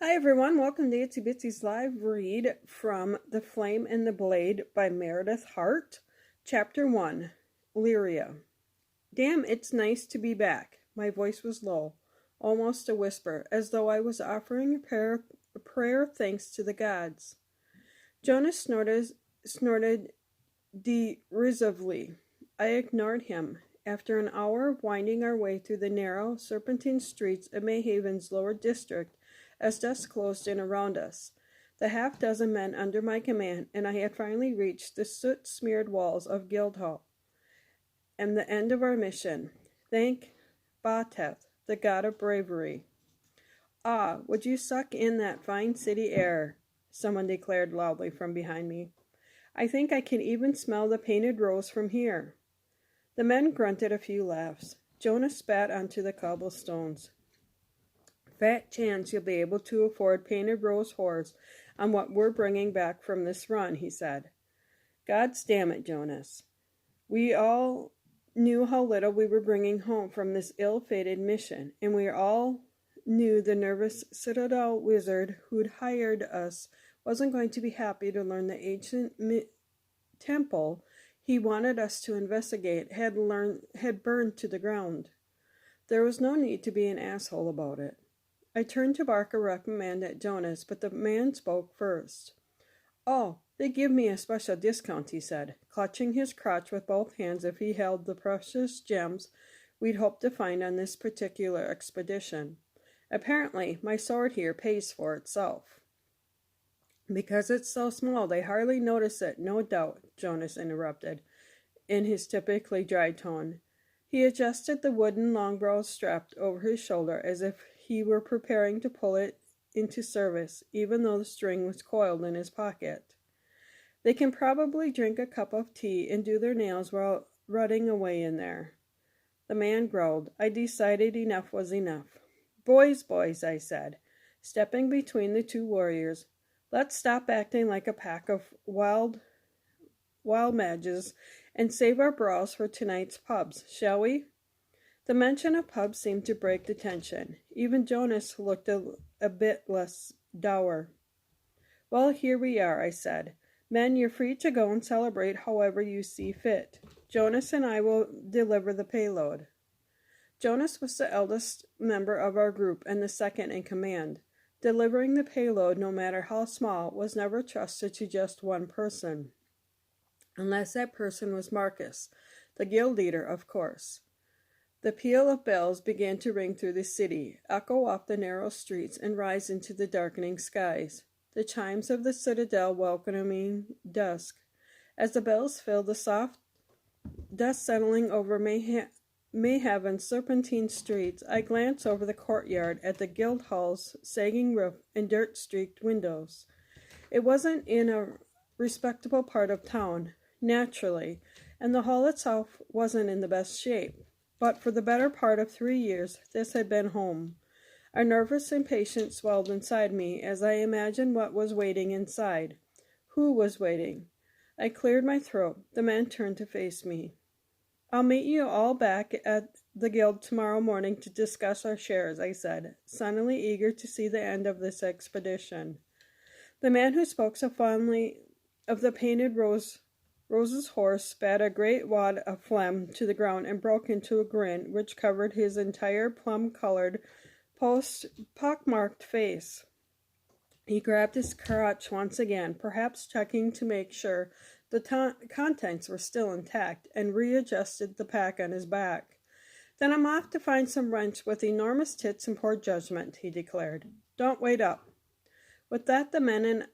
Hi everyone, welcome to Itsy Bitsy's live read from The Flame and the Blade by Meredith Hart, Chapter 1, Lyria. Damn, it's nice to be back. My voice was low, almost a whisper, as though I was offering a prayer of thanks to the gods. Jonas snorted derisively. I ignored him. After an hour of winding our way through the narrow, serpentine streets of Mayhaven's lower district, as dusk closed in around us, the half-dozen men under my command, and I had finally reached the soot-smeared walls of Guildhall, and the end of our mission. Thank Bateth, the god of bravery. Ah, would you suck in that fine city air? Someone declared loudly from behind me. I think I can even smell the painted rose from here. The men grunted a few laughs. Jonas spat onto the cobblestones. Fat chance you'll be able to afford painted rose whores on what we're bringing back from this run, he said. Gods damn it, Jonas. We all knew how little we were bringing home from this ill-fated mission, and we all knew the nervous Citadel wizard who'd hired us wasn't going to be happy to learn the ancient temple he wanted us to investigate had burned to the ground. There was no need to be an asshole about it. I turned to bark a reprimand at Jonas, but the man spoke first. Oh, they give me a special discount, he said, clutching his crotch with both hands if he held the precious gems we'd hoped to find on this particular expedition. Apparently, my sword here pays for itself. Because it's so small, they hardly notice it, no doubt, Jonas interrupted, in his typically dry tone. He adjusted the wooden longbow strapped over his shoulder as if he were preparing to pull it into service, even though the string was coiled in his pocket. They can probably drink a cup of tea and do their nails while rutting away in there. The man growled. I decided enough was enough. Boys, I said, stepping between the two warriors. Let's stop acting like a pack of wild mages and save our brawls for tonight's pubs, shall we? The mention of pubs seemed to break the tension. Even Jonas looked a bit less dour. Well, here we are, I said. Men, you're free to go and celebrate however you see fit. Jonas and I will deliver the payload. Jonas was the eldest member of our group and the second in command. Delivering the payload, no matter how small, was never trusted to just one person. Unless that person was Marcus, the guild leader, of course. The peal of bells began to ring through the city, echo off the narrow streets, and rise into the darkening skies. The chimes of the citadel welcoming dusk. As the bells filled the soft dust settling over Mayhaven's serpentine streets, I glanced over the courtyard at the guild hall's sagging roof and dirt-streaked windows. It wasn't in a respectable part of town, naturally, and the hall itself wasn't in the best shape. But for the better part of 3 years, this had been home. A nervous impatience swelled inside me as I imagined what was waiting inside. Who was waiting? I cleared my throat. The men turned to face me. I'll meet you all back at the guild tomorrow morning to discuss our shares, I said, sunnily eager to see the end of this expedition. The man who spoke so fondly of the painted Rose's horse spat a great wad of phlegm to the ground and broke into a grin which covered his entire plum-colored, pock-marked face. He grabbed his crotch once again, perhaps checking to make sure the contents were still intact, and readjusted the pack on his back. Then I'm off to find some wrench with enormous tits and poor judgment, he declared. Don't wait up. With that, the men and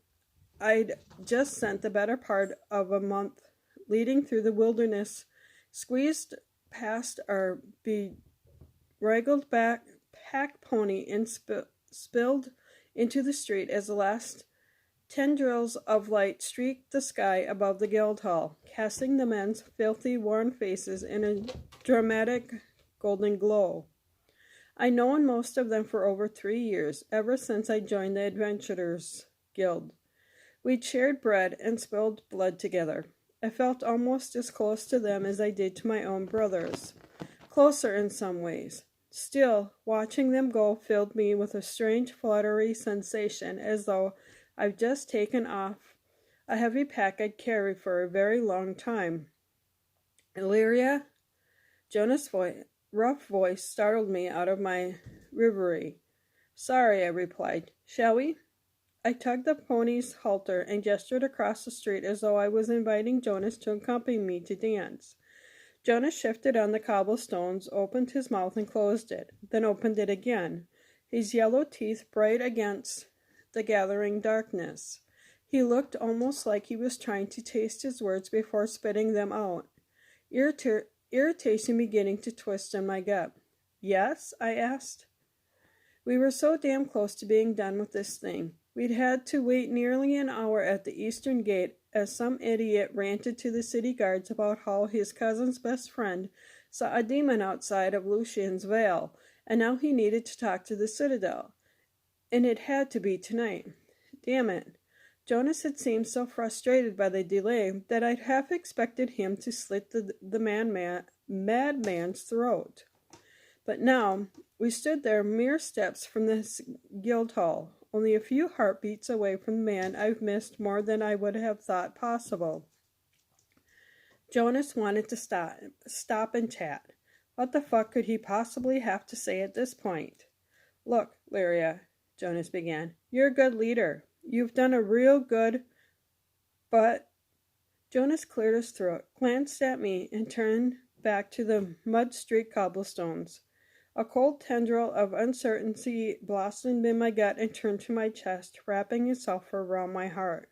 I'd just spent the better part of a month leading through the wilderness, squeezed past our bedraggled pack pony and spilled into the street as the last tendrils of light streaked the sky above the guild hall, casting the men's filthy, worn faces in a dramatic golden glow. I'd known most of them for over 3 years, ever since I joined the Adventurers Guild. We'd shared bread and spilled blood together. I felt almost as close to them as I did to my own brothers. Closer in some ways. Still, watching them go filled me with a strange fluttery sensation, as though I've just taken off a heavy pack I'd carried for a very long time. Illyria? Jonah's rough voice startled me out of my reverie. Sorry, I replied. Shall we? I tugged the pony's halter and gestured across the street as though I was inviting Jonas to accompany me to dance. Jonas shifted on the cobblestones, opened his mouth and closed it, then opened it again, his yellow teeth bright against the gathering darkness. He looked almost like he was trying to taste his words before spitting them out. Irritation beginning to twist in my gut. Yes? I asked. We were so damn close to being done with this thing. We'd had to wait nearly an hour at the eastern gate as some idiot ranted to the city guards about how his cousin's best friend saw a demon outside of Lucian's Vale, and now he needed to talk to the Citadel. And it had to be tonight. Damn it. Jonas had seemed so frustrated by the delay that I'd half expected him to slit the madman's throat. But now, we stood there mere steps from the guild hall, only a few heartbeats away from the man I've missed more than I would have thought possible. Jonas wanted to stop and chat. What the fuck could he possibly have to say at this point? Look, Lyria, Jonas began, you're a good leader. You've done a real good, but... Jonas cleared his throat, glanced at me, and turned back to the mud-streaked cobblestones. A cold tendril of uncertainty blossomed in my gut and turned to my chest, wrapping itself around my heart.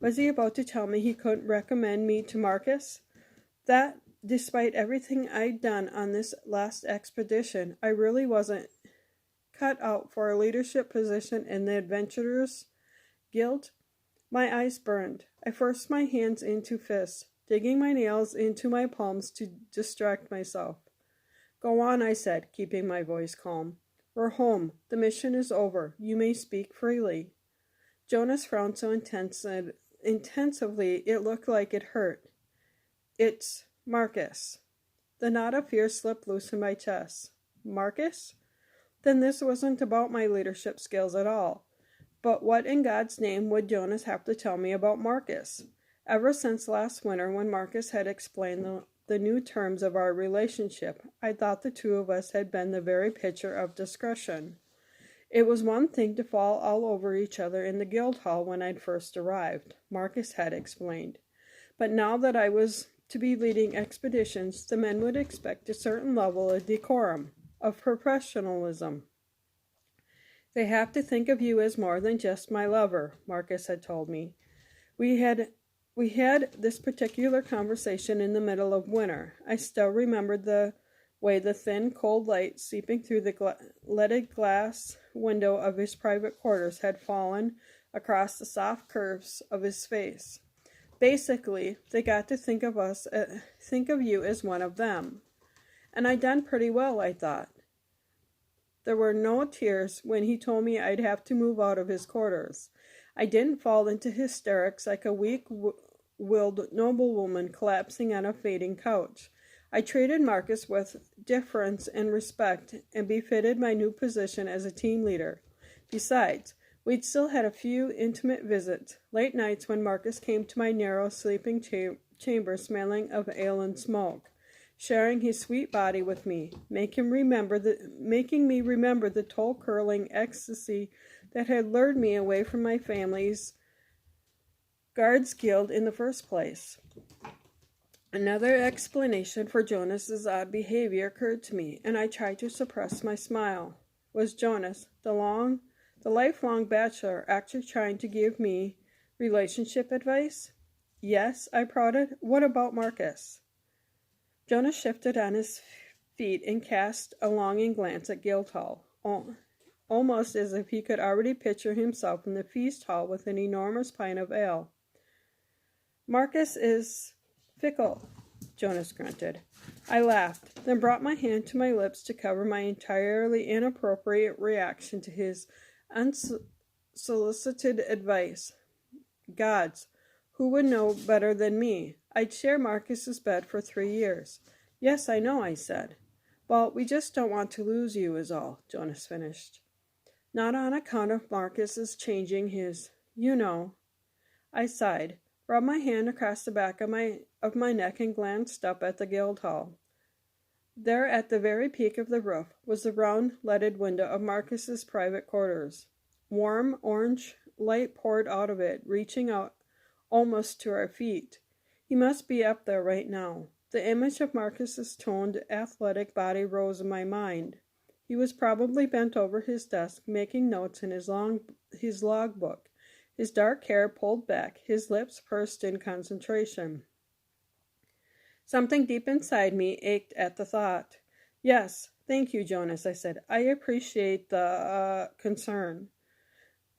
Was he about to tell me he couldn't recommend me to Marcus? That, despite everything I'd done on this last expedition, I really wasn't cut out for a leadership position in the Adventurers Guild? My eyes burned. I forced my hands into fists, digging my nails into my palms to distract myself. Go on, I said, keeping my voice calm. We're home. The mission is over. You may speak freely. Jonas frowned so intensively it looked like it hurt. It's Marcus. The knot of fear slipped loose in my chest. Marcus? Then this wasn't about my leadership skills at all. But what in God's name would Jonas have to tell me about Marcus? Ever since last winter, when Marcus had explained the new terms of our relationship, I thought the two of us had been the very picture of discretion. It was one thing to fall all over each other in the guild hall when I'd first arrived, Marcus had explained. But now that I was to be leading expeditions, the men would expect a certain level of decorum, of professionalism. They have to think of you as more than just my lover, Marcus had told me. We had this particular conversation in the middle of winter. I still remembered the way the thin, cold light seeping through the leaded glass window of his private quarters had fallen across the soft curves of his face. Basically, they got to think of you as one of them. And I'd done pretty well, I thought. There were no tears when he told me I'd have to move out of his quarters. I didn't fall into hysterics like a weak-willed noblewoman collapsing on a fading couch. I treated Marcus with deference and respect and befitted my new position as a team leader. Besides, we'd still had a few intimate visits, late nights when Marcus came to my narrow sleeping chamber smelling of ale and smoke, sharing his sweet body with me, making me remember the toe-curling ecstasy that had lured me away from my family's Guards Guild in the first place. Another explanation for Jonas's odd behavior occurred to me, and I tried to suppress my smile. Was Jonas, the lifelong bachelor, actually trying to give me relationship advice? Yes, I prodded. What about Marcus? Jonas shifted on his feet and cast a longing glance at Guildhall, almost as if he could already picture himself in the feast hall with an enormous pint of ale. Marcus is fickle, Jonas grunted. I laughed, then brought my hand to my lips to cover my entirely inappropriate reaction to his unsolicited advice. Gods, who would know better than me? I'd share Marcus's bed for 3 years. Yes, I know, I said. Well, we just don't want to lose you is all, Jonas finished. Not on account of Marcus's changing his, you know. I sighed, rubbed my hand across the back of my neck and glanced up at the Guildhall. There at the very peak of the roof was the round leaded window of Marcus's private quarters. Warm orange light poured out of it, reaching out almost to our feet. He must be up there right now. The image of Marcus's toned, athletic body rose in my mind. He was probably bent over his desk, making notes in his logbook, his dark hair pulled back, his lips pursed in concentration. Something deep inside me ached at the thought. Yes, thank you, Jonas, I said. I appreciate the concern.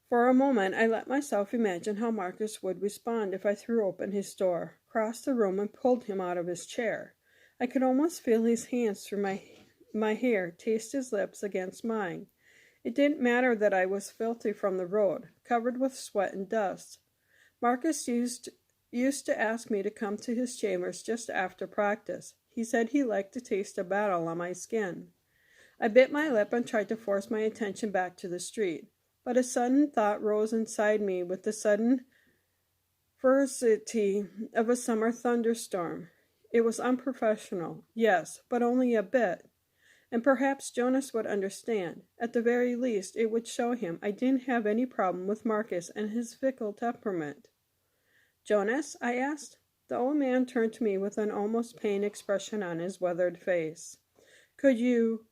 For a moment, I let myself imagine how Marcus would respond if I threw open his door, crossed the room, and pulled him out of his chair. I could almost feel his hands through my hair, taste his lips against mine. It didn't matter that I was filthy from the road, covered with sweat and dust. Marcus used to ask me to come to his chambers just after practice. He said he liked to taste a battle on my skin. I bit my lip and tried to force my attention back to the street. But a sudden thought rose inside me with the sudden ferocity of a summer thunderstorm. It was unprofessional, yes, but only a bit. And perhaps Jonas would understand. At the very least, it would show him I didn't have any problem with Marcus and his fickle temperament. Jonas, I asked. The old man turned to me with an almost pained expression on his weathered face. Could you...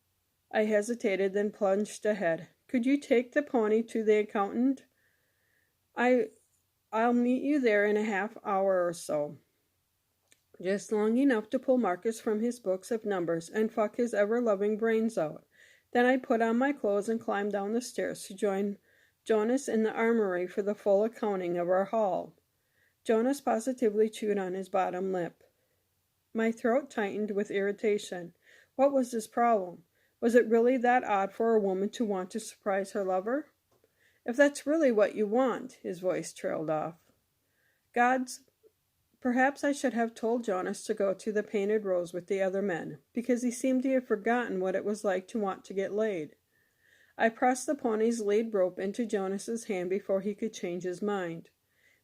I hesitated, then plunged ahead. Could you take the pony to the accountant? I'll meet you there in a half hour or so. Just long enough to pull Marcus from his books of numbers and fuck his ever-loving brains out. Then I put on my clothes and climbed down the stairs to join Jonas in the armory for the full accounting of our haul. Jonas positively chewed on his bottom lip. My throat tightened with irritation. What was his problem? Was it really that odd for a woman to want to surprise her lover? If that's really what you want, his voice trailed off. Perhaps I should have told Jonas to go to the Painted Rose with the other men, because he seemed to have forgotten what it was like to want to get laid. I pressed the pony's lead rope into Jonas's hand before he could change his mind.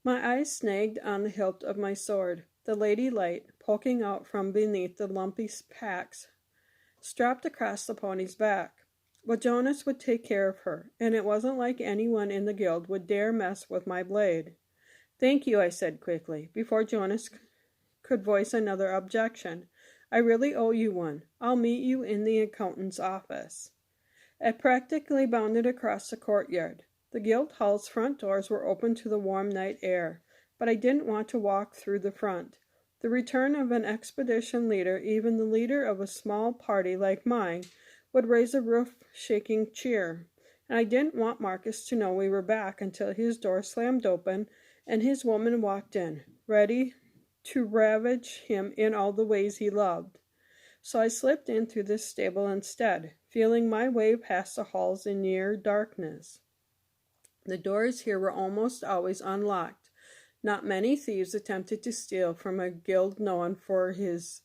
My eyes snagged on the hilt of my sword, the lady light poking out from beneath the lumpy packs strapped across the pony's back. But Jonas would take care of her, and it wasn't like anyone in the guild would dare mess with my blade. Thank you, I said quickly, before Jonas could voice another objection. I really owe you one. I'll meet you in the accountant's office. I practically bounded across the courtyard. The Guildhall's front doors were open to the warm night air, but I didn't want to walk through the front. The return of an expedition leader, even the leader of a small party like mine, would raise a roof-shaking cheer, and I didn't want Marcus to know we were back until his door slammed open and his woman walked in, ready to ravage him in all the ways he loved. So I slipped in through the stable instead, feeling my way past the halls in near darkness. The doors here were almost always unlocked. Not many thieves attempted to steal from a guild known for his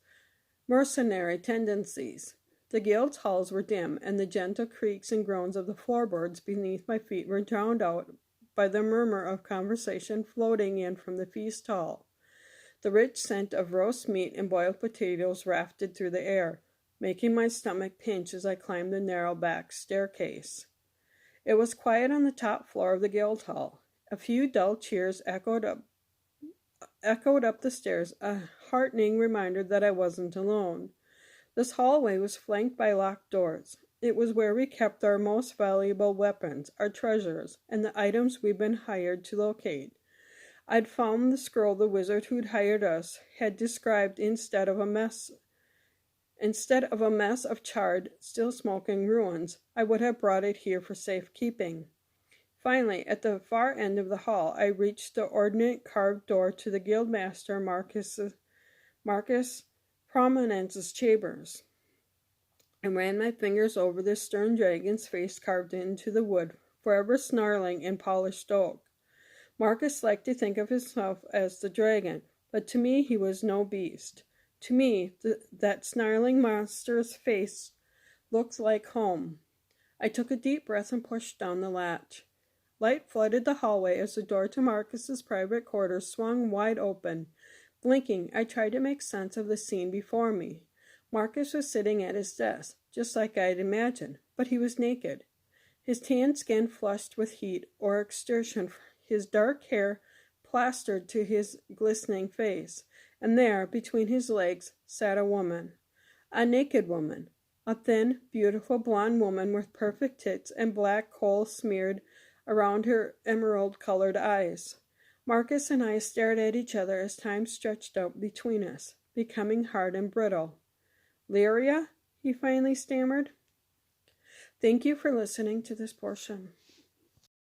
mercenary tendencies. The guild's halls were dim, and the gentle creaks and groans of the floorboards beneath my feet were drowned out by the murmur of conversation floating in from the feast hall. The rich scent of roast meat and boiled potatoes wafted through the air, making my stomach pinch as I climbed the narrow back staircase. It was quiet on the top floor of the guild hall. A few dull cheers echoed up the stairs, a heartening reminder that I wasn't alone. This hallway was flanked by locked doors. It was where we kept our most valuable weapons, our treasures, and the items we'd been hired to locate. I'd found the scroll the wizard who'd hired us had described instead of a mess of charred, still smoking ruins. I would have brought it here for safekeeping. Finally, at the far end of the hall, I reached the ornate carved door to the guildmaster Marcus Prominence's chambers, and ran my fingers over the stern dragon's face carved into the wood, forever snarling in polished oak. Marcus liked to think of himself as the dragon, but to me he was no beast. To me, that snarling monster's face Looks like home. I took a deep breath and pushed down the latch. Light flooded the hallway as the door to Marcus's private quarters swung wide open. Blinking, I tried to make sense of the scene before me. Marcus was sitting at his desk, just like I had imagined, but he was naked. His tan skin flushed with heat or exertion, his dark hair plastered to his glistening face, and there, between his legs, sat a woman. A naked woman. A thin, beautiful blonde woman with perfect tits and black kohl smeared around her emerald-colored eyes. Marcus and I stared at each other as time stretched out between us, becoming hard and brittle. "Lyria?" he finally stammered. Thank you for listening to this portion.